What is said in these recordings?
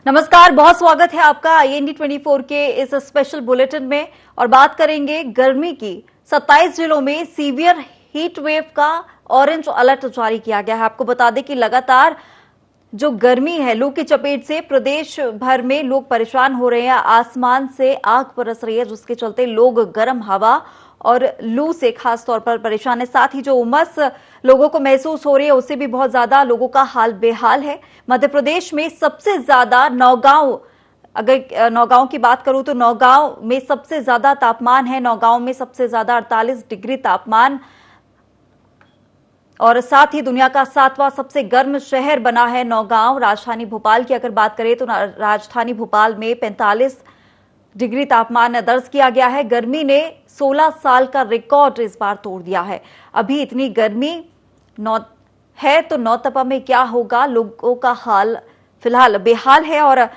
नमस्कार, बहुत स्वागत है आपका IND 24 के इस स्पेशल बुलेटिन में। और बात करेंगे गर्मी की। 27 जिलों में सीवियर हीट वेव का ऑरेंज अलर्ट जारी किया गया है। आपको बता दें कि लगातार जो गर्मी है, लू की चपेट से प्रदेश भर में लोग परेशान हो रहे हैं। आसमान से आग बरस रही है, जिसके चलते लोग गर्म हवा और लू से खास तौर पर परेशान है। साथ ही जो उमस लोगों को महसूस हो रही है, उससे भी बहुत ज्यादा लोगों का हाल बेहाल है। मध्य प्रदेश में सबसे ज्यादा नौगांव, अगर नौगांव की बात करूं तो नौगांव में सबसे ज्यादा तापमान है। नौगांव में सबसे ज्यादा 48 डिग्री तापमान, और साथ ही दुनिया का 7वां सबसे गर्म शहर बना है नौगांव। राजधानी भोपाल की अगर बात करें तो राजधानी भोपाल में 45 डिग्री तापमान दर्ज किया गया है। गर्मी ने 16 साल का रिकॉर्ड इस बार तोड़ दिया है। अभी इतनी गर्मी है तो नौतपा में क्या होगा? लोगों का हाल फिलहाल बेहाल है और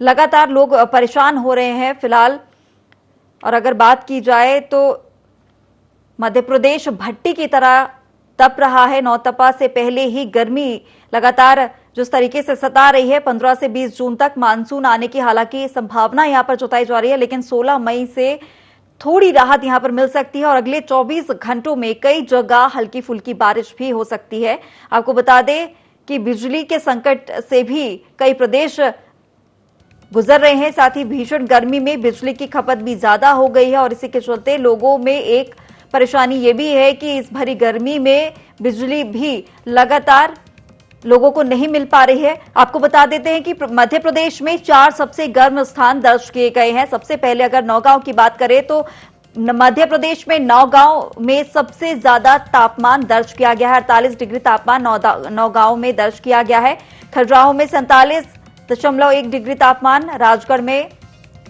लगातार लोग परेशान हो रहे हैं फिलहाल। और अगर बात की जाए तो मध्य प्रदेश भट्टी की तरह तप रहा है। नौतपा से पहले ही गर्मी लगातार जिस तरीके से सता रही है, 15 से 20 जून तक मानसून आने की हालांकि संभावना यहां पर जताई जा रही है, लेकिन 16 मई से थोड़ी राहत यहां पर मिल सकती है और अगले 24 घंटों में कई जगह हल्की फुल्की बारिश भी हो सकती है। आपको बता दें कि बिजली के संकट से भी कई प्रदेश गुजर रहे हैं। साथ ही भीषण गर्मी में बिजली की खपत भी ज्यादा हो गई है और इसी के चलते लोगों में एक परेशानी ये भी है कि इस भरी गर्मी में बिजली भी लगातार लोगों को नहीं मिल पा रही है। आपको बता देते हैं कि मध्य प्रदेश में 4 सबसे गर्म स्थान दर्ज किए गए हैं। सबसे पहले अगर नौगांव की बात करें तो मध्य प्रदेश में नौगांव में सबसे ज्यादा तापमान दर्ज किया गया है। 48 डिग्री तापमान नौगांव में दर्ज किया गया है। खजुराहो में 47.1 डिग्री तापमान, राजगढ़ में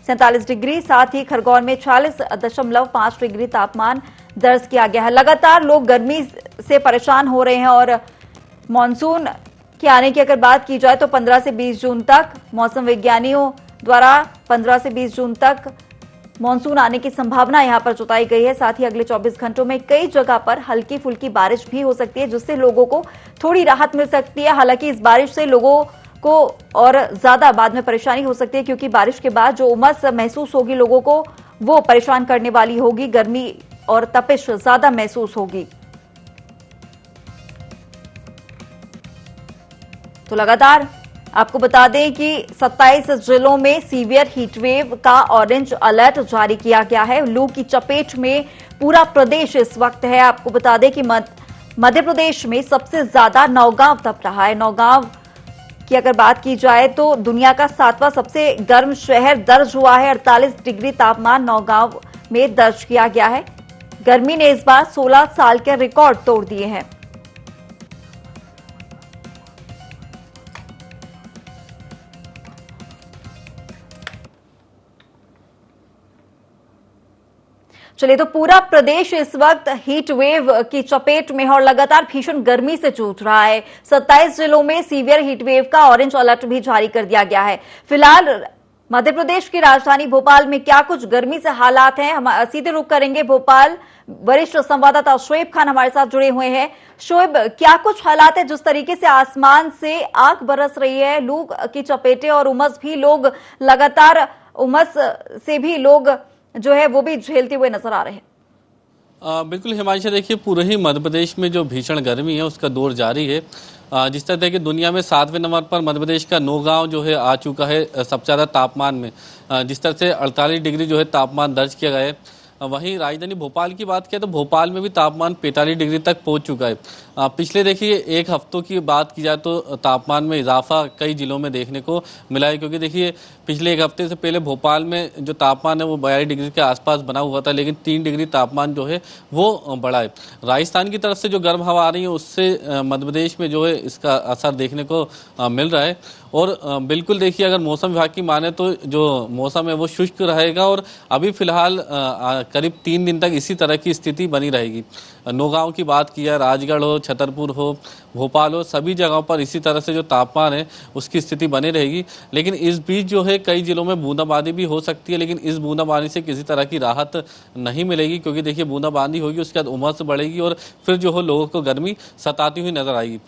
47 डिग्री, साथ ही खरगोन में 46.5 डिग्री तापमान दर्ज किया गया है। लगातार लोग गर्मी से परेशान हो रहे हैं और मॉनसून के आने की अगर बात की जाए तो 15 से 20 जून तक मौसम विज्ञानियों द्वारा 15 से 20 जून तक मॉनसून आने की संभावना यहां पर जताई गई है। साथ ही अगले 24 घंटों में कई जगह पर हल्की फुल्की बारिश भी हो सकती है, जिससे लोगों को थोड़ी राहत मिल सकती है। हालांकि इस बारिश से लोगों को और ज्यादा बाद में परेशानी हो सकती है, क्योंकि बारिश के बाद जो उमस महसूस होगी लोगों को, वो परेशान करने वाली होगी। गर्मी और तपिश ज्यादा महसूस होगी। तो लगातार आपको बता दें कि 27 जिलों में सीवियर हीटवेव का ऑरेंज अलर्ट जारी किया गया है। लू की चपेट में पूरा प्रदेश इस वक्त है। आपको बता दें कि मध्य प्रदेश में सबसे ज्यादा नौगांव तप रहा है। नौगांव की अगर बात की जाए तो दुनिया का 7वां सबसे गर्म शहर दर्ज हुआ है। 48 डिग्री तापमान नौगांव में दर्ज किया गया है। गर्मी ने इस बार 16 साल के रिकॉर्ड तोड़ दिए हैं। चलिए, तो पूरा प्रदेश इस वक्त हीट वेव की चपेट में है और लगातार भीषण गर्मी से जूझ रहा है। 27 जिलों में सीवियर हीट वेव का ऑरेंज अलर्ट भी जारी कर दिया गया है। फिलहाल मध्य प्रदेश की राजधानी भोपाल में क्या कुछ गर्मी से हालात हैं, हम सीधे रुख करेंगे भोपाल। वरिष्ठ संवाददाता शोएब खान हमारे साथ जुड़े हुए हैं। शोएब, क्या कुछ हालात है? जिस तरीके से आसमान से आग बरस रही है, लू की चपेटें और उमस भी, लोग लगातार उमस से भी लोग जो है वो भी झेलते हुए नजर आ रहे हैं। बिल्कुल हिमांशु, देखिए पूरे ही मध्य प्रदेश में जो भीषण गर्मी है उसका दौर जारी है। जिस तरह देखिए दुनिया में 7वें नंबर पर मध्य प्रदेश का नौगांव जो है आ चुका है सबसे ज़्यादा तापमान में। जिस तरह से 48 डिग्री जो है तापमान दर्ज किया गया है। वहीं राजधानी भोपाल की बात करें तो भोपाल में भी तापमान 45 डिग्री तक पहुंच चुका है। पिछले देखिए एक हफ्तों की बात की जाए तो तापमान में इजाफा कई जिलों में देखने को मिला है, क्योंकि देखिए पिछले एक हफ्ते से पहले भोपाल में जो तापमान है वो 42 डिग्री के आसपास बना हुआ था, लेकिन 3 डिग्री तापमान जो है वो बढ़ा है। राजस्थान की तरफ से जो गर्म हवा आ रही है उससे मध्य प्रदेश में जो है इसका असर देखने को मिल रहा है। और बिल्कुल देखिए अगर मौसम विभाग की माने तो जो मौसम है वो शुष्क रहेगा और अभी फिलहाल करीब 3 दिन तक इसी तरह की स्थिति बनी रहेगी। नौगांव की बात की है, राजगढ़ हो, छतरपुर हो, भोपाल हो, सभी जगहों पर इसी तरह से जो तापमान है उसकी स्थिति बनी रहेगी। लेकिन इस बीच जो है कई जिलों में बूंदाबांदी भी हो सकती है, लेकिन इस बूंदाबांदी से किसी तरह की राहत नहीं मिलेगी, क्योंकि देखिए बूंदाबांदी होगी उसके बाद उमस बढ़ेगी और फिर जो हो लोगों को गर्मी सताती हुई नजर आएगी।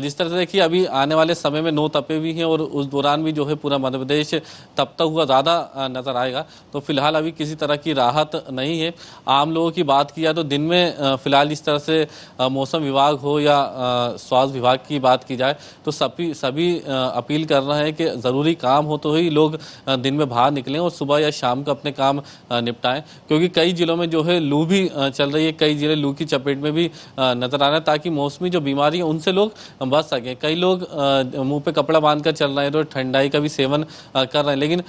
जिस तरह से देखिए अभी आने वाले समय में नौ तपे भी हैं और उस दौरान भी जो है पूरा मध्य प्रदेश तपता हुआ ज़्यादा नज़र आएगा। तो फिलहाल अभी किसी तरह की राहत नहीं है। आम लोगों की बात की जाए तो दिन में फिलहाल जिस तरह से मौसम विभाग हो या स्वास्थ्य विभाग की बात की जाए तो सभी अपील कर रहे हैं कि ज़रूरी काम हो तो ही लोग दिन में बाहर निकलें और सुबह या शाम को अपने काम निपटाएं, क्योंकि कई जिलों में जो है लू भी चल रही है, कई जिले लू की चपेट में भी नजर आ रहे हैं, ताकि मौसमी जो बीमारी है उनसे लोग बच सकें। कई लोग मुंह पे कपड़ा बांध कर चल रहे हैं तो ठंडाई का भी सेवन कर रहे हैं, लेकिन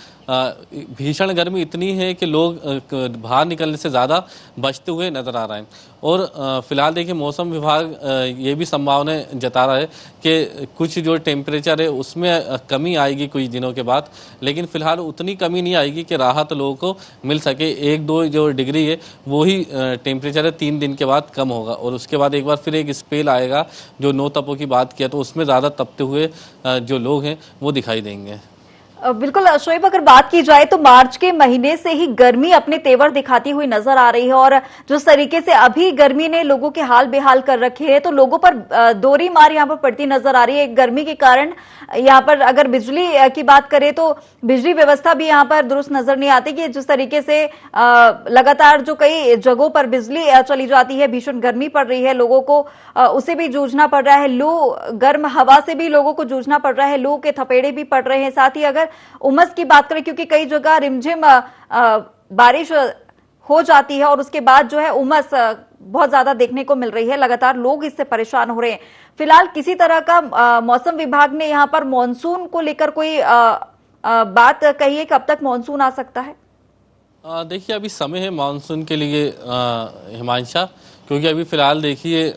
भीषण गर्मी इतनी है कि लोग बाहर निकलने से ज़्यादा बचते हुए नजर आ रहे हैं। और फिलहाल देखिए मौसम विभाग ये भी संभावना जता रहा है कि कुछ जो टेम्परेचर है उसमें कमी आएगी कुछ दिनों के बाद, लेकिन फिलहाल उतनी कमी नहीं आएगी कि राहत लोगों को मिल सके। 1-2 जो डिग्री है वो ही टेम्परेचर है 3 दिन के बाद कम होगा, और उसके बाद एक बार फिर एक स्पेल आएगा जो 9 तपों की बात किया तो उसमें ज़्यादा तपते हुए जो लोग हैं वो दिखाई देंगे। बिल्कुल शोएब, अगर बात की जाए तो मार्च के महीने से ही गर्मी अपने तेवर दिखाती हुई नजर आ रही है, और जिस तरीके से अभी गर्मी ने लोगों के हाल बेहाल कर रखे हैं तो लोगों पर दोहरी मार यहाँ पर पड़ती नजर आ रही है। गर्मी के कारण यहाँ पर अगर बिजली की बात करें तो बिजली व्यवस्था भी यहाँ पर दुरुस्त नजर नहीं आती, कि जिस तरीके से लगातार जो कई जगहों पर बिजली चली जाती है, भीषण गर्मी पड़ रही है, लोगों को उसे भी जूझना पड़ रहा है, लू गर्म हवा से भी लोगों को जूझना पड़ रहा है, लू के थपेड़े भी पड़ रहे हैं। साथ ही अगर उमस की बात करें, क्योंकि कई जगह रिमझिम बारिश हो जाती है और उसके बाद जो है उमस बहुत ज्यादा देखने को मिल रही है, लगातार लोग इससे परेशान हो रहे हैं। फिलहाल किसी तरह का मौसम विभाग ने यहाँ पर मॉनसून को लेकर कोई बात कही है कि अब तक मॉनसून आ सकता है? देखिए अभी समय है मानसून के लिए हिमांशा, क्योंकि अभी फिलहाल देखिए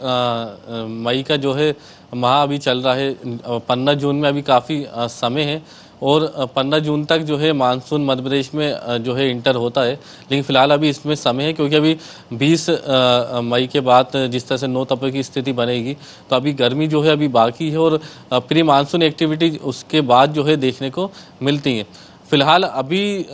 मई का जो है माह अभी चल रहा है, 15 जून में अभी काफ़ी समय है, और 15 जून तक जो है मानसून मध्य प्रदेश में जो है इंटर होता है। लेकिन फिलहाल अभी इसमें समय है, क्योंकि अभी 20 मई के बाद जिस तरह से 9 तपों की स्थिति बनेगी तो अभी गर्मी जो है अभी बाकी है, और प्री मानसून एक्टिविटी उसके बाद जो है देखने को मिलती हैं। फिलहाल अभी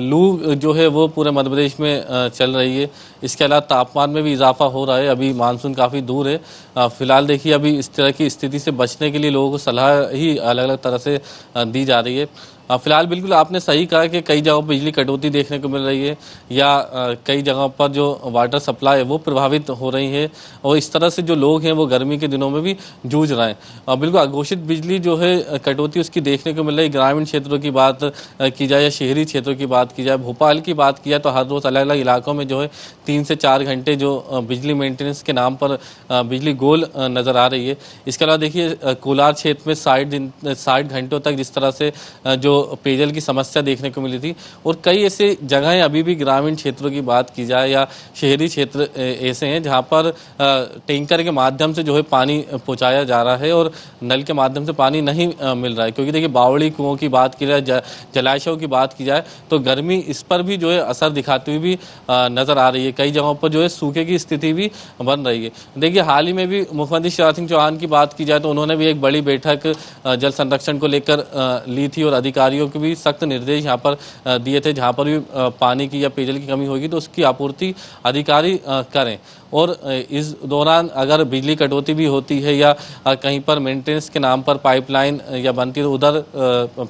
लू जो है वो पूरे मध्य प्रदेश में चल रही है। इसके अलावा तापमान में भी इजाफा हो रहा है, अभी मानसून काफ़ी दूर है। फिलहाल देखिए अभी इस तरह की स्थिति से बचने के लिए लोगों को सलाह ही अलग अलग तरह से दी जा रही है। फिलहाल बिल्कुल आपने सही कहा कि कई जगहों पर बिजली कटौती देखने को मिल रही है, या कई जगहों पर जो वाटर सप्लाई है वो प्रभावित हो रही है, और इस तरह से जो लोग हैं वो गर्मी के दिनों में भी जूझ रहे हैं। बिल्कुल अघोषित बिजली जो है कटौती उसकी देखने को मिल रही है। ग्रामीण क्षेत्रों की बात की जाए या शहरी क्षेत्रों की बात की जाए, भोपाल की बात की जाए तो हर रोज़ अलग अलग इलाकों में जो है 3 से 4 घंटे जो बिजली मेंटेनेंस के नाम पर बिजली गोल नज़र आ रही है। इसके अलावा देखिए कोलार क्षेत्र में 60 घंटों तक जिस तरह से जो पेयजल की समस्या देखने को मिली थी, और कई ऐसे जगहें अभी भी ग्रामीण क्षेत्रों की बात की जाए या शहरी क्षेत्र ऐसे हैं जहां पर टैंकर के माध्यम से जो है पानी पहुंचाया जा रहा है और नल के माध्यम से पानी नहीं मिल रहा है। क्योंकि देखिए बावड़ी कुओं की बात की जाए, जलाशयों की बात की जाए तो गर्मी इस पर भी जो है असर दिखाती हुई भी नजर आ रही है। कई जगहों पर जो है सूखे की स्थिति भी बन रही है। देखिए हाल ही में भी मुख्यमंत्री शिवराज सिंह चौहान की बात की जाए तो उन्होंने भी एक बड़ी बैठक जल संरक्षण को लेकर ली थी, और अधिकारियों को भी सख्त निर्देश यहाँ पर दिए थे, जहाँ पर भी पानी की या पेयजल की कमी होगी तो उसकी आपूर्ति अधिकारी करें। और इस दौरान अगर बिजली कटौती भी होती है या कहीं पर मेंटेनेंस के नाम पर पाइपलाइन या बनती है तो उधर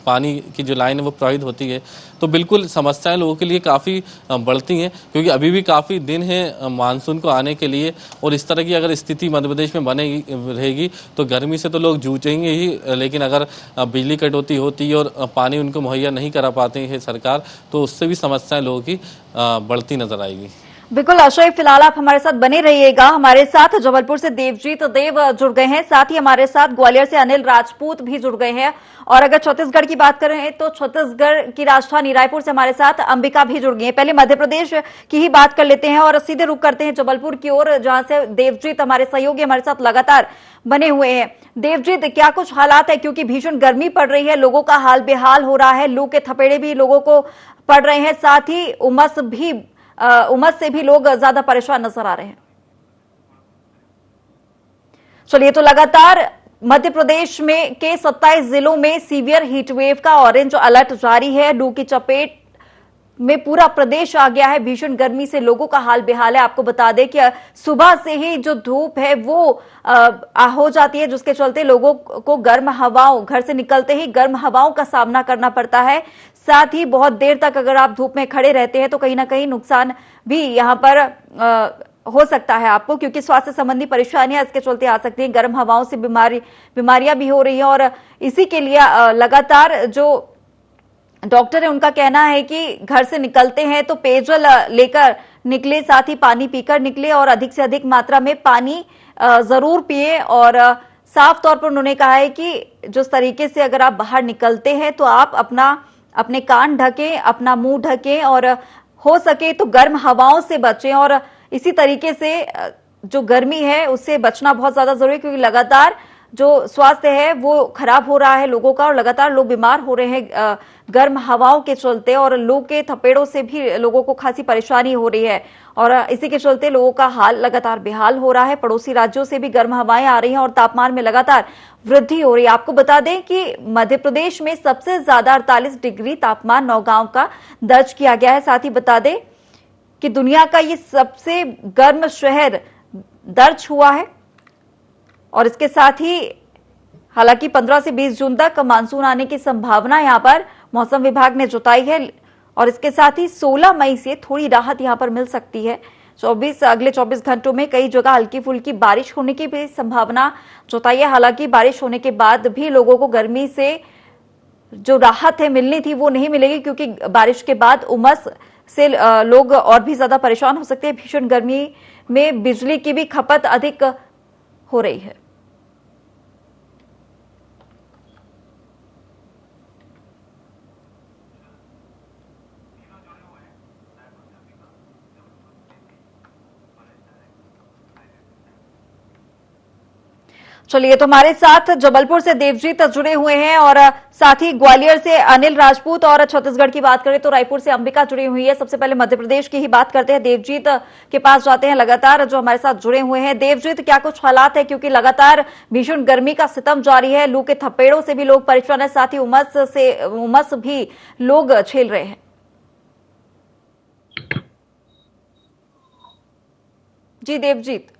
पानी की जो लाइन है वो प्रभावित होती है, तो बिल्कुल समस्याएं लोगों के लिए काफ़ी बढ़ती हैं, क्योंकि अभी भी काफ़ी दिन है मानसून को आने के लिए। और इस तरह की अगर स्थिति मध्य प्रदेश में बनेगी रहेगी तो गर्मी से तो लोग जूझेंगे ही, लेकिन अगर बिजली कटौती होती है और पानी उनको मुहैया नहीं करा पाते हैं सरकार, तो उससे भी समस्याएं लोगों की बढ़ती नजर आएगी। बिल्कुल अशोक, फिलहाल आप हमारे साथ बने रहिएगा। हमारे साथ जबलपुर से देवजीत देव जुड़ गए हैं, साथ ही हमारे साथ ग्वालियर से अनिल राजपूत भी जुड़ गए हैं, और अगर छत्तीसगढ़ की बात करें तो छत्तीसगढ़ की राजधानी रायपुर से हमारे साथ अंबिका भी जुड़ गई है। पहले मध्य प्रदेश की ही बात कर लेते हैं और सीधे रुख करते हैं जबलपुर की ओर, जहां से देवजीत हमारे सहयोगी हमारे साथ लगातार बने हुए हैं। देवजीत, क्या कुछ हालात है, क्योंकि भीषण गर्मी पड़ रही है, लोगों का हाल बेहाल हो रहा है, लू के थपेड़े भी लोगों को पड़ रहे हैं, साथ ही उमस से भी लोग ज्यादा परेशान नजर आ रहे हैं। चलिए, तो लगातार मध्य प्रदेश में के 27 जिलों में सीवियर हीटवेव का ऑरेंज अलर्ट जारी है। लू की चपेट में पूरा प्रदेश आ गया है। भीषण गर्मी से लोगों का हाल बेहाल है। आपको बता दें कि सुबह से ही जो धूप है वो हो जाती है, जिसके चलते लोगों को गर्म हवाओं, घर से निकलते ही गर्म हवाओं का सामना करना पड़ता है। साथ ही बहुत देर तक अगर आप धूप में खड़े रहते हैं तो कहीं ना कहीं नुकसान भी यहाँ पर हो सकता है आपको, क्योंकि स्वास्थ्य संबंधी परेशानियां इसके चलते आ सकती हैं। गर्म हवाओं से बीमारियां भी हो रही हैं और इसी के लिए लगातार जो डॉक्टर है उनका कहना है कि घर से निकलते हैं तो पेयजल लेकर निकले, साथ ही पानी पीकर निकले और अधिक से अधिक मात्रा में पानी जरूर पिए। और साफ तौर पर उन्होंने कहा है कि जिस तरीके से अगर आप बाहर निकलते हैं तो आप अपने कान ढकें, अपना मुंह ढकें और हो सके तो गर्म हवाओं से बचें। और इसी तरीके से जो गर्मी है उससे बचना बहुत ज्यादा जरूरी है, क्योंकि लगातार जो स्वास्थ्य है वो खराब हो रहा है लोगों का और लगातार लोग बीमार हो रहे हैं गर्म हवाओं के चलते, और लू के थपेड़ों से भी लोगों को खासी परेशानी हो रही है। और इसी के चलते लोगों का हाल लगातार बेहाल हो रहा है। पड़ोसी राज्यों से भी गर्म हवाएं आ रही हैं और तापमान में लगातार वृद्धि हो रही है। आपको बता दें कि मध्य प्रदेश में सबसे ज्यादा 48 डिग्री तापमान नौगांव का दर्ज किया गया है। साथ ही बता दें कि दुनिया का ये सबसे गर्म शहर दर्ज हुआ है। और इसके साथ ही हालांकि 15 से 20 जून तक मानसून आने की संभावना यहां पर मौसम विभाग ने जताई है। और इसके साथ ही 16 मई से थोड़ी राहत यहां पर मिल सकती है। अगले 24 घंटों में कई जगह हल्की फुल्की बारिश होने की भी संभावना जताई है। हालांकि बारिश होने के बाद भी लोगों को गर्मी से जो राहत है मिलनी थी वो नहीं मिलेगी, क्योंकि बारिश के बाद उमस से लोग और भी ज्यादा परेशान हो सकते हैं। भीषण गर्मी में बिजली की भी खपत अधिक हो रही है। चलिए, तो हमारे साथ जबलपुर से देवजीत जुड़े हुए हैं और साथ ही ग्वालियर से अनिल राजपूत, और छत्तीसगढ़ की बात करें तो रायपुर से अंबिका जुड़ी हुई है। सबसे पहले मध्य प्रदेश की ही बात करते हैं, देवजीत के पास जाते हैं लगातार जो हमारे साथ जुड़े हुए हैं। देवजीत, क्या कुछ हालात है, क्योंकि लगातार भीषण गर्मी का सितम जारी है, लू के थपेड़ों से भी लोग परेशान है, साथ ही उमस भी लोग झेल रहे हैं। जी देवजीत।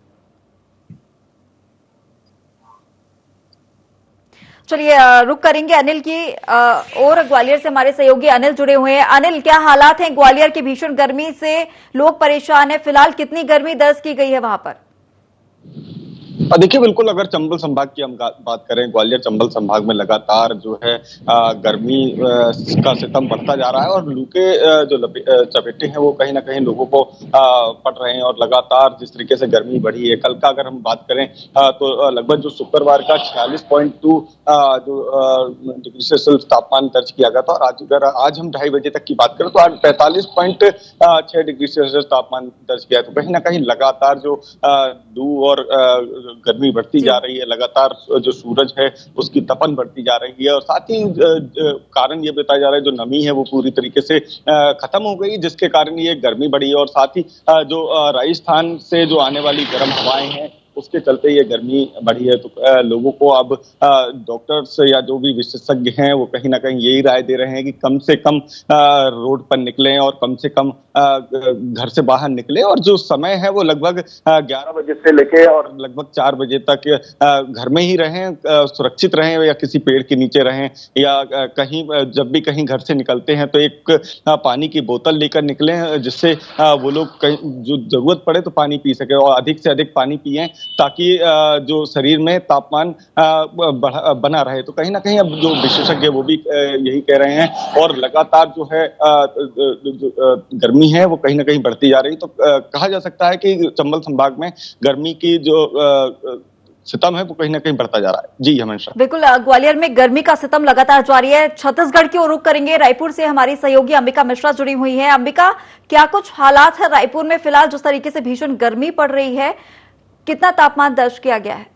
चलिए रुक करेंगे अनिल की और ग्वालियर से हमारे सहयोगी अनिल जुड़े हुए हैं। अनिल, क्या हालात हैं ग्वालियर की भीषण गर्मी से, लोग परेशान हैं, फिलहाल कितनी गर्मी दर्ज की गई है वहां पर? देखिए, बिल्कुल अगर चंबल संभाग की हम बात करें, ग्वालियर चंबल संभाग में लगातार जो है गर्मी का सितम बढ़ता जा रहा है और लू के जो चपेटे हैं वो कहीं ना कहीं लोगों को पड़ रहे हैं। और लगातार जिस तरीके से गर्मी बढ़ी है, कल का अगर हम बात करें तो लगभग जो शुक्रवार का 46.2 जो डिग्री सेल्सियस तापमान दर्ज किया गया था, और अगर आज हम 2:30 बजे तक की बात करें तो आज 45.6 डिग्री सेल्सियस तापमान दर्ज किया है। तो कहीं ना कहीं लगातार जो लू और गर्मी बढ़ती जा रही है, लगातार जो सूरज है उसकी तपन बढ़ती जा रही है, और साथ ही कारण ये बताया जा रहा है जो नमी है वो पूरी तरीके से खत्म हो गई, जिसके कारण ये गर्मी बढ़ी है। और साथ ही जो राजस्थान से जो आने वाली गर्म हवाएं हैं उसके चलते ये गर्मी बढ़ी है। तो लोगों को अब डॉक्टर्स या जो भी विशेषज्ञ हैं वो कहीं ना कहीं यही राय दे रहे हैं कि कम से कम रोड पर निकलें और कम से कम घर से बाहर निकले, और जो समय है वो लगभग 11 बजे से लेके और लगभग 4 बजे तक घर में ही रहें, सुरक्षित रहें, या किसी पेड़ के नीचे रहें, या कहीं जब भी कहीं घर से निकलते हैं तो एक पानी की बोतल लेकर निकलें, जिससे वो लोग जो जरूरत पड़े तो पानी पी सके और अधिक से अधिक पानी पिएं, ताकि जो शरीर में तापमान बना रहे। तो कहीं ना कहीं अब जो विशेषज्ञ वो भी यही कह रहे हैं, और लगातार जो है गर्मी है वो कहीं ना कहीं बढ़ती जा रही। तो कहा जा सकता है कि चंबल संभाग में गर्मी की जो सितम है वो कहीं ना कहीं बढ़ता जा रहा है। जी हमेशा बिल्कुल, ग्वालियर में गर्मी का सितम लगातार जारी है। छत्तीसगढ़ की ओर रुख करेंगे, रायपुर से हमारी सहयोगी अंबिका मिश्रा जुड़ी हुई है। अंबिका, क्या कुछ हालात है रायपुर में फिलहाल, जिस तरीके से भीषण गर्मी पड़ रही है, कितना तापमान दर्ज किया गया है?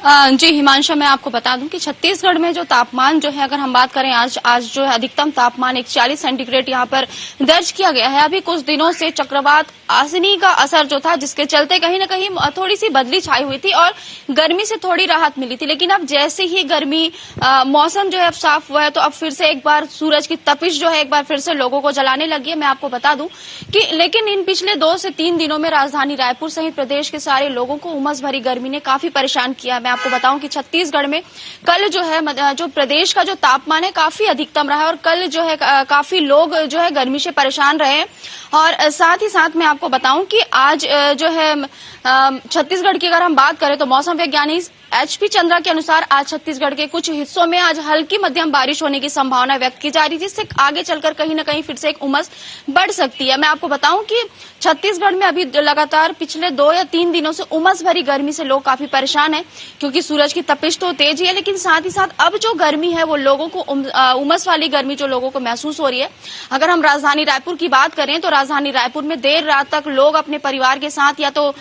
जी हिमांशु, मैं आपको बता दूं कि छत्तीसगढ़ में जो तापमान जो है, अगर हम बात करें आज जो है अधिकतम तापमान 41 सेंटीग्रेड यहाँ पर दर्ज किया गया है। अभी कुछ दिनों से चक्रवात आसिनी का असर जो था, जिसके चलते कहीं ना कहीं थोड़ी सी बदली छाई हुई थी और गर्मी से थोड़ी राहत मिली थी। लेकिन अब जैसे ही गर्मी मौसम जो है अब साफ हुआ है, तो अब फिर से एक बार सूरज की तपिश जो है एक बार फिर से लोगों को जलाने लगी है। मैं आपको बता दूं कि लेकिन इन पिछले 2 से 3 दिनों में राजधानी रायपुर सहित प्रदेश के सारे लोगों को उमस भरी गर्मी ने काफी परेशान किया। मैं आपको बताऊं कि छत्तीसगढ़ में कल जो है जो प्रदेश का जो तापमान है काफी अधिकतम रहा है और कल जो है काफी लोग जो है गर्मी से परेशान रहे। और साथ ही साथ मैं आपको बताऊं कि आज जो है छत्तीसगढ़ की अगर हम बात करें तो मौसम वैज्ञानिक HP चंद्रा के अनुसार आज छत्तीसगढ़ के कुछ हिस्सों में आज हल्की मध्यम बारिश होने की संभावना व्यक्त की जा रही है, जिससे आगे चलकर कहीं न कहीं फिर से एक उमस बढ़ सकती है। मैं आपको बताऊं कि छत्तीसगढ़ में अभी लगातार पिछले 2 या 3 दिनों से उमस भरी गर्मी से लोग काफी परेशान हैं, क्योंकि सूरज की तपिश तो तेज ही है, लेकिन साथ ही साथ अब जो गर्मी है वो लोगों को उमस वाली गर्मी जो लोगों को महसूस हो रही है। अगर हम राजधानी रायपुर की बात करें तो राजधानी रायपुर में देर रात तक लोग अपने परिवार के साथ या तो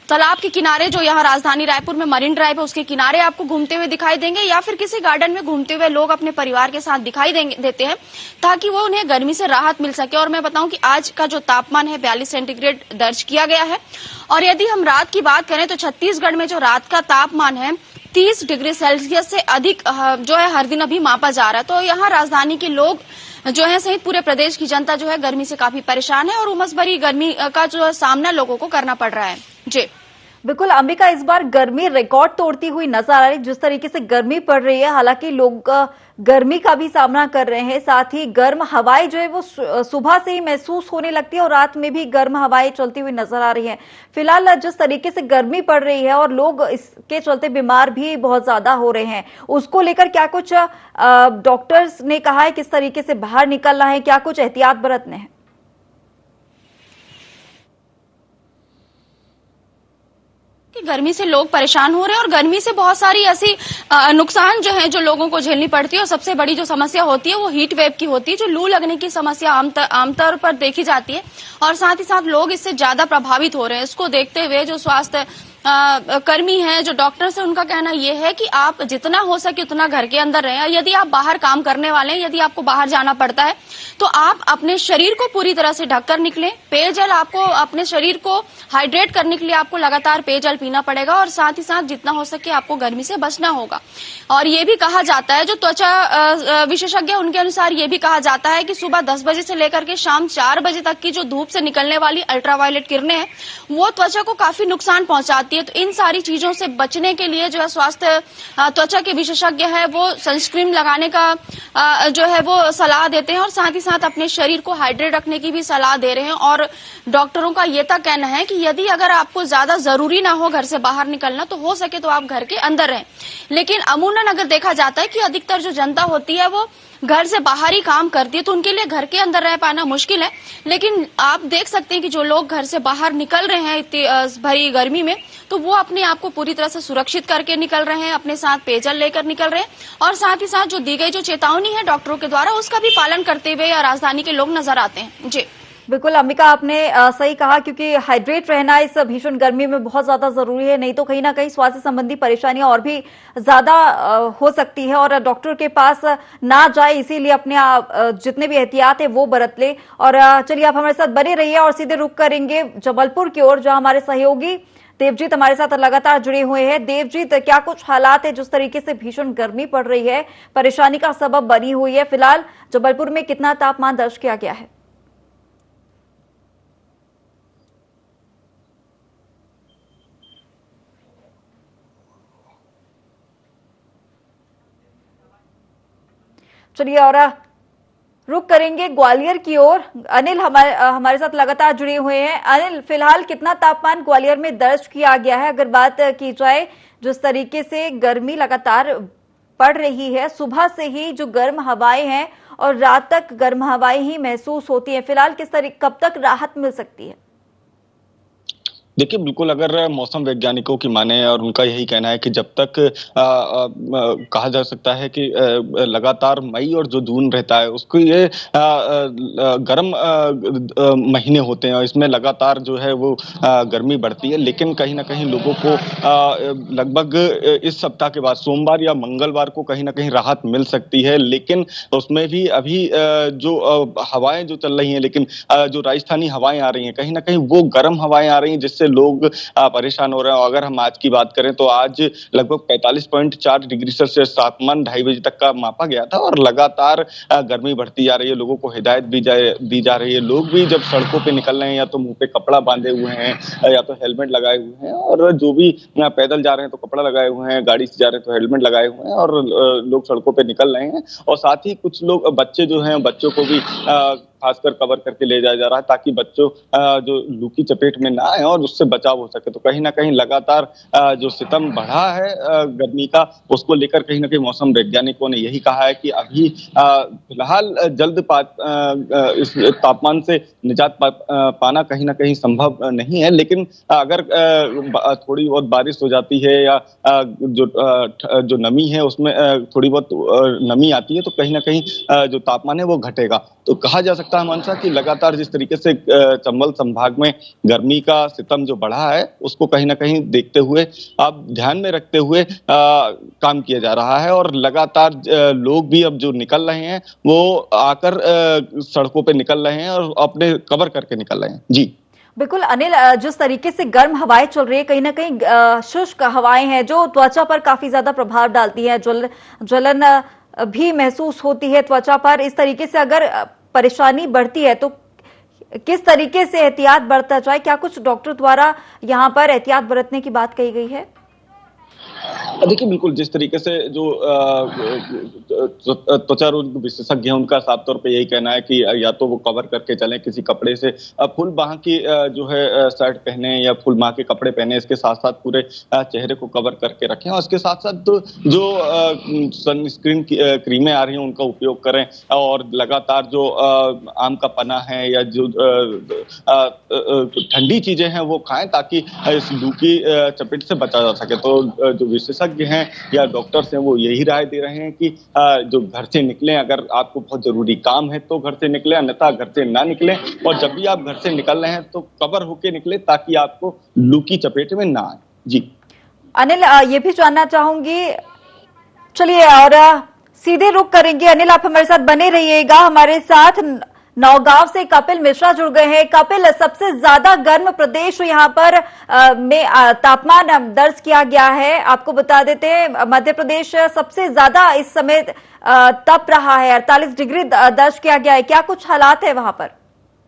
तालाब के किनारे, जो यहाँ राजधानी रायपुर में मरीन ड्राइव है उसके किनारे आपको घूमते हुए दिखाई देंगे, या फिर किसी गार्डन में घूमते हुए लोग अपने परिवार के साथ दिखाई देते हैं, ताकि वो उन्हें गर्मी से राहत मिल सके। और मैं बताऊं कि आज का जो तापमान है 42 सेंटीग्रेड दर्ज किया गया है। और यदि हम रात की बात करें तो छत्तीसगढ़ में जो रात का तापमान है 30 डिग्री सेल्सियस से अधिक जो है हर दिन अभी मापा जा रहा है। तो यहाँ राजधानी के लोग जो है सहित पूरे प्रदेश की जनता जो है गर्मी से काफी परेशान है और उमस भरी गर्मी का जो सामना लोगों को करना पड़ रहा है। जी बिल्कुल अंबिका, इस बार गर्मी रिकॉर्ड तोड़ती हुई नजर आ रही है। जिस तरीके से गर्मी पड़ रही है, हालांकि लोग गर्मी का भी सामना कर रहे हैं, साथ ही गर्म हवाएं जो है वो सुबह से ही महसूस होने लगती है और रात में भी गर्म हवाएं चलती हुई नजर आ रही हैं। फिलहाल जिस तरीके से गर्मी पड़ रही है और लोग इसके चलते बीमार भी बहुत ज्यादा हो रहे हैं, उसको लेकर क्या कुछ डॉक्टर्स ने कहा है, किस तरीके से बाहर निकलना है, क्या कुछ एहतियात बरतने हैं? कि गर्मी से लोग परेशान हो रहे हैं और गर्मी से बहुत सारी ऐसी नुकसान जो है जो लोगों को झेलनी पड़ती है। और सबसे बड़ी जो समस्या होती है वो हीट वेव की होती है, जो लू लगने की समस्या आमतौर पर देखी जाती है और साथ ही साथ लोग इससे ज्यादा प्रभावित हो रहे हैं। इसको देखते हुए जो स्वास्थ्य कर्मी हैं, जो डॉक्टर्स हैं, उनका कहना यह है कि आप जितना हो सके उतना घर के अंदर रहें। यदि आप बाहर काम करने वाले हैं, यदि आपको बाहर जाना पड़ता है तो आप अपने शरीर को पूरी तरह से ढककर निकलें। पेयजल, आपको अपने शरीर को हाइड्रेट करने के लिए आपको लगातार पेयजल पीना पड़ेगा और साथ ही साथ जितना हो सके आपको गर्मी से बचना होगा। और ये भी कहा जाता है, जो त्वचा विशेषज्ञ उनके अनुसार ये भी कहा जाता है कि सुबह 10 बजे से लेकर के शाम 4 बजे तक की जो धूप से निकलने वाली अल्ट्रावायलेट किरणें हैं वो त्वचा को काफी नुकसान पहुंचाती है। तो इन सारी चीजों से बचने के लिए जो है स्वास्थ्य त्वचा के विशेषज्ञ है वो सनस्क्रीन लगाने का जो है वो सलाह देते हैं और साथ ही साथ अपने शरीर को हाइड्रेट रखने की भी सलाह दे रहे हैं। और डॉक्टरों का ये तक कहना है कि यदि अगर आपको ज्यादा जरूरी ना हो घर से बाहर निकलना तो हो सके तो आप घर के अंदर रहें। लेकिन अमूमन अगर देखा जाता है कि अधिकतर जो जनता होती है वो घर से बाहर ही काम करती है, तो उनके लिए घर के अंदर रह पाना मुश्किल है। लेकिन आप देख सकते हैं कि जो लोग घर से बाहर निकल रहे हैं इतनी भरी गर्मी में, तो वो अपने आप को पूरी तरह से सुरक्षित करके निकल रहे हैं, अपने साथ पेयजल लेकर निकल रहे हैं और साथ ही साथ जो दी गई जो चेतावनी है डॉक्टरों के द्वारा उसका भी पालन करते हुए राजधानी के लोग नजर आते हैं। जी बिल्कुल अंबिका, आपने सही कहा, क्योंकि हाइड्रेट रहना इस भीषण गर्मी में बहुत ज्यादा जरूरी है, नहीं तो कहीं ना कहीं स्वास्थ्य संबंधी परेशानियां और भी ज्यादा हो सकती है और डॉक्टर के पास ना जाए, इसीलिए अपने जितने भी एहतियात है वो बरत ले। और चलिए आप हमारे साथ बने रहिए और सीधे रुख करेंगे जबलपुर की ओर, जहां हमारे सहयोगी देवजीत हमारे साथ लगातार जुड़े हुए हैं। देवजीत, क्या कुछ हालात है, जिस तरीके से भीषण गर्मी पड़ रही है, परेशानी का सबब बनी हुई है? फिलहाल जबलपुर में कितना तापमान दर्ज किया गया है? चलिए और रुक करेंगे ग्वालियर की ओर। अनिल हमारे साथ लगातार जुड़े हुए हैं। अनिल, फिलहाल कितना तापमान ग्वालियर में दर्ज किया गया है? अगर बात की जाए जिस तरीके से गर्मी लगातार पड़ रही है, सुबह से ही जो गर्म हवाएं हैं और रात तक गर्म हवाएं ही महसूस होती हैं, फिलहाल किस तरीके, कब तक राहत मिल सकती है? देखिए, बिल्कुल अगर मौसम वैज्ञानिकों की माने और उनका यही कहना है कि जब तक कहा जा सकता है कि लगातार मई और जो जून रहता है उसको ये गर्म महीने होते हैं और इसमें लगातार जो है वो गर्मी बढ़ती है। लेकिन कहीं न कहीं लोगों को लगभग इस सप्ताह के बाद सोमवार या मंगलवार को कहीं न कहीं राहत मिल सकती है। लेकिन उसमें भी अभी जो हवाएँ जो चल रही हैं, लेकिन जो राजस्थानी हवाएँ आ रही हैं, कहीं न कहीं वो गर्म हवाएँ आ रही हैं जिससे लोग परेशान हो रहे हैं। और अगर हम आज की बात करें तो आज लगभग 45.4 डिग्री सेल्सियस तापमान 2:30 बजे तक का मापा गया था और लगातार गर्मी बढ़ती जा रही है। लोगों को हिदायत दी जा रही है। लोग भी जब सड़कों पे निकल रहे हैं या तो मुँह पे कपड़ा बांधे हुए हैं या तो हेलमेट लगाए हुए हैं, और जो भी पैदल जा रहे हैं तो कपड़ा लगाए हुए हैं, गाड़ी से जा रहे हैं तो हेलमेट लगाए हुए हैं, और लोग सड़कों पे निकल रहे हैं। और साथ ही कुछ लोग बच्चे जो हैं, बच्चों को भी खासकर कवर करके ले जाया जा रहा है ताकि बच्चों जो लू की चपेट में ना आए और उससे बचाव हो सके। तो कहीं न कहीं लगातार जो सितम बढ़ा है गर्मी का, उसको लेकर कहीं न कहीं मौसम वैज्ञानिकों ने यही कहा है कि अभी फिलहाल जल्द इस तापमान से निजात पाना कहीं न कहीं संभव नहीं है। लेकिन अगर थोड़ी बहुत बारिश हो जाती है या जो नमी है उसमें थोड़ी बहुत नमी आती है तो कहीं न कहीं जो तापमान है वो घटेगा। तो कहा जा सकता है मानसा कि लगातार जिस तरीके से चंबल संभाग में गर्मी का सितम जो बढ़ा है उसको कहीं न कहीं देखते हुए, अब ध्यान में रखते हुए काम किया जा रहा है। और लगातार लोग भी अब जो निकल रहे हैं वो आकर सड़कों पे निकल रहे हैं और अपने कवर करके निकल रहे हैं। जी बिल्कुल अनिल, जिस तरीके से गर्म हवाएं चल रही है, कहीं ना कहीं शुष्क हवाएं हैं जो त्वचा पर काफी ज्यादा प्रभाव डालती है, ज्वलन भी महसूस होती है त्वचा पर। इस तरीके से अगर परेशानी बढ़ती है तो किस तरीके से एहतियात बरता जाए? क्या कुछ डॉक्टर द्वारा यहाँ पर एहतियात बरतने की बात कही गई है? देखिए, बिल्कुल जिस तरीके से जो त्वचा रोग विशेषज्ञ हैं उनका साफ तौर पे यही कहना है कि या तो वो कवर करके चलें किसी कपड़े से, फुल बाह की जो है शर्ट पहने या फुल बाह के कपड़े पहने, इसके साथ साथ पूरे चेहरे को कवर करके रखें। और इसके साथ साथ जो सनस्क्रीन क्रीमें आ रही हैं उनका उपयोग करें, और लगातार जो आम का पन्ना है या जो ठंडी चीजें हैं वो खाएं ताकि इस लू की चपेट से बचा जा सके। तो जो विशेषज्ञ हैं या डॉक्टर्स हैं वो यही राय दे रहे हैं कि जो घर से निकलें, अगर आपको बहुत जरूरी काम है तो घर से निकलें, अन्यथा घर से ना निकलें। और जब भी आप घर से निकल रहे हैं तो कवर होके निकलें ताकि आपको लू की चपेट में ना आए। जी अनिल, ये भी जानना चाहूंगी, चलिए और सीधे रुक करेंगे। अनिल, आप हमारे साथ बने रहिएगा। हमारे साथ नौगांव से कपिल मिश्रा जुड़ गए हैं। कपिल, सबसे ज्यादा गर्म प्रदेश यहाँ पर में तापमान दर्ज किया गया है। आपको बता देते हैं मध्य प्रदेश सबसे ज्यादा इस समय तप रहा है, 48 डिग्री दर्ज किया गया है। क्या कुछ हालात है वहां पर?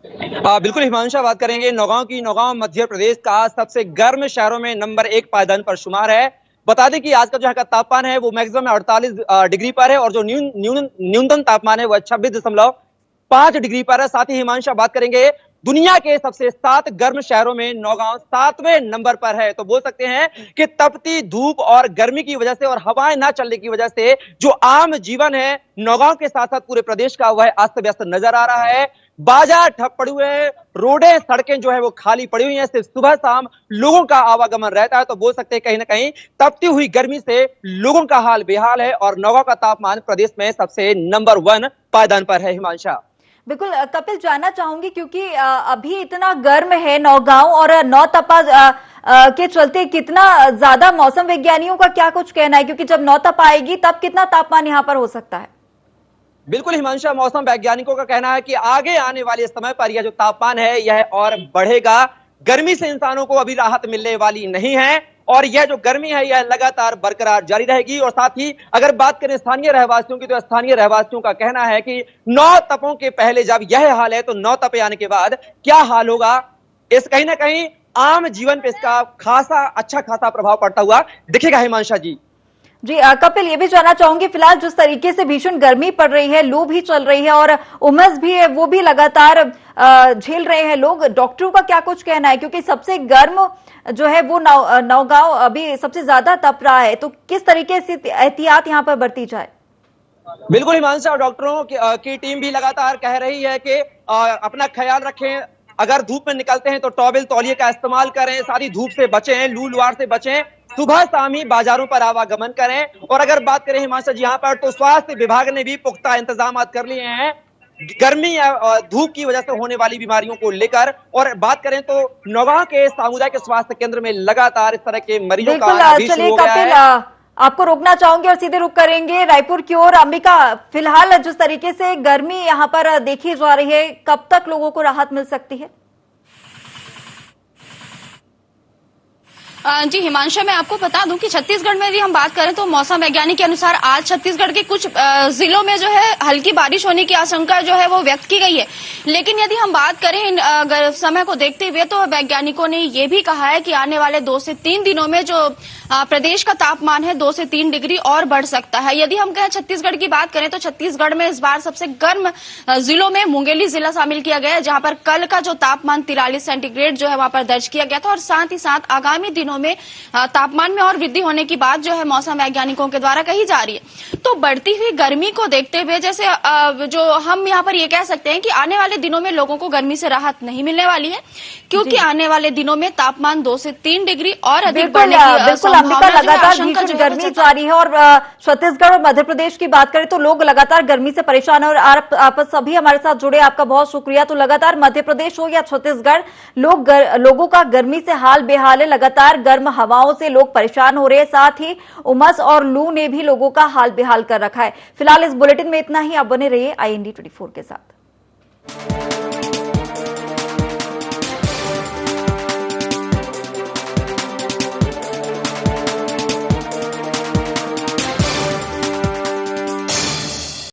बिल्कुल हिमांशा, बात करेंगे नौगांव की। नौगांव मध्य प्रदेश का सबसे गर्म शहरों में नंबर 1 पायदान पर शुमार है। बता दें कि आज का जो यहाँ का तापमान है वो मैक्सिमम 48 डिग्री पर है और जो न्यूनतम तापमान है वह 26.5 डिग्री पर है। साथ ही हिमांशा, बात करेंगे दुनिया के सबसे 7 गर्म शहरों में नौगांव 7वें नंबर पर है। तो बोल सकते हैं कि तपती धूप और गर्मी की वजह से और हवाएं ना चलने की वजह से जो आम जीवन है नौगांव के साथ साथ पूरे प्रदेश का वह अस्त व्यस्त नजर आ रहा है। बाजार ठप पड़े हुए हैं, रोडें सड़कें जो है वो खाली पड़ी हुई हैं, सिर्फ सुबह शाम लोगों का आवागमन रहता है। तो बोल सकते हैं कहीं ना कहीं तपती हुई गर्मी से लोगों का हाल बेहाल है और नौगांव का तापमान प्रदेश में सबसे नंबर 1 पायदान पर है। हिमांशा, बिल्कुल कपिल, जानना चाहूंगी क्योंकि अभी इतना गर्म है नौगांव और नौतपा के चलते कितना ज्यादा मौसम वैज्ञानिकों का क्या कुछ कहना है, क्योंकि जब नौतपा आएगी तब कितना तापमान यहाँ पर हो सकता है? बिल्कुल हिमांशा, मौसम वैज्ञानिकों का कहना है कि आगे आने वाले समय पर यह जो तापमान है यह और बढ़ेगा। गर्मी से इंसानों को अभी राहत मिलने वाली नहीं है और यह जो गर्मी है यह लगातार बरकरार जारी रहेगी। और साथ ही अगर बात करें स्थानीय रहवासियों की, तो स्थानीय रहवासियों का कहना है कि 9 तपों के पहले जब यह हाल है तो 9 तपे आने के बाद क्या हाल होगा। इस कहीं ना कहीं आम जीवन पे इसका अच्छा खासा प्रभाव पड़ता हुआ दिखेगा। हिमांशा जी कपिल, ये भी जानना चाहूंगी, फिलहाल जिस तरीके से भीषण गर्मी पड़ रही है, लू भी चल रही है और उमस भी है, वो भी लगातार झेल रहे हैं लोग। डॉक्टरों का क्या कुछ कहना है, क्योंकि सबसे गर्म जो है वो नौगांव अभी सबसे ज्यादा तप रहा है, तो किस तरीके से एहतियात यहाँ पर बरती जाए? बिल्कुल हिमांशा, डॉक्टरों की टीम भी लगातार कह रही है कि अपना ख्याल रखें, अगर धूप में निकलते हैं तो टॉवेल तौलिए का इस्तेमाल करें, सारी धूप से बचें, लू लुहार से बचें, सुबह शाम ही बाजारों पर आवागमन करें। और अगर बात करें हिमांशु जी यहाँ पर, तो स्वास्थ्य विभाग ने भी पुख्ता इंतजाम कर लिए हैं गर्मी या धूप की वजह से होने वाली बीमारियों को लेकर। और बात करें तो नौगांव के सामुदायिक स्वास्थ्य केंद्र में लगातार इस तरह के मरीजों का आना भी शुरू हो गया है। आपको रोकना चाहूंगी और सीधे रुक करेंगे रायपुर की ओर। अंबिका, फिलहाल जिस तरीके से गर्मी यहाँ पर देखी जा रही है, कब तक लोगों को राहत मिल सकती है? जी हिमांशु, मैं आपको बता दूं कि छत्तीसगढ़ में यदि हम बात करें तो मौसम वैज्ञानिक के अनुसार आज छत्तीसगढ़ के कुछ जिलों में जो है हल्की बारिश होने की आशंका जो है वो व्यक्त की गई है। लेकिन यदि हम बात करें समय को देखते हुए, तो वैज्ञानिकों ने ये भी कहा है कि आने वाले 2 से 3 दिनों में जो प्रदेश का तापमान है 2 से 3 डिग्री और बढ़ सकता है। यदि हम कहें छत्तीसगढ़ की बात करें तो छत्तीसगढ़ में इस बार सबसे गर्म जिलों में मुंगेली जिला शामिल किया गया है, जहां पर कल का जो तापमान 43 सेंटीग्रेड जो है वहां पर दर्ज किया गया था। और साथ ही साथ आगामी दिनों में तापमान में और वृद्धि होने की बात जो है मौसम वैज्ञानिकों के द्वारा कही जा रही है। तो बढ़ती हुई गर्मी को देखते हुए जैसे जो हम यहाँ पर ये कह सकते हैं कि आने वाले दिनों में लोगों को गर्मी से राहत नहीं मिलने वाली है, क्योंकि आने वाले दिनों में तापमान 2 से 3 डिग्री और अधिक बढ़ने की संभावना लगातार भीषण गर्मी जारी है। और छत्तीसगढ़ और मध्य प्रदेश की बात करें तो लोग लगातार गर्मी से परेशान है। और आप सभी हमारे साथ जुड़े, आपका बहुत शुक्रिया। तो लगातार मध्य प्रदेश हो या छत्तीसगढ़, लोगों का गर्मी से हाल बेहाल है। लगातार गर्म हवाओं से लोग परेशान हो रहे हैं, साथ ही उमस और लू ने भी लोगों का हाल बेहाल कर रखा है। फिलहाल इस बुलेटिन में इतना ही। आप बने रहिए IND 24 के साथ।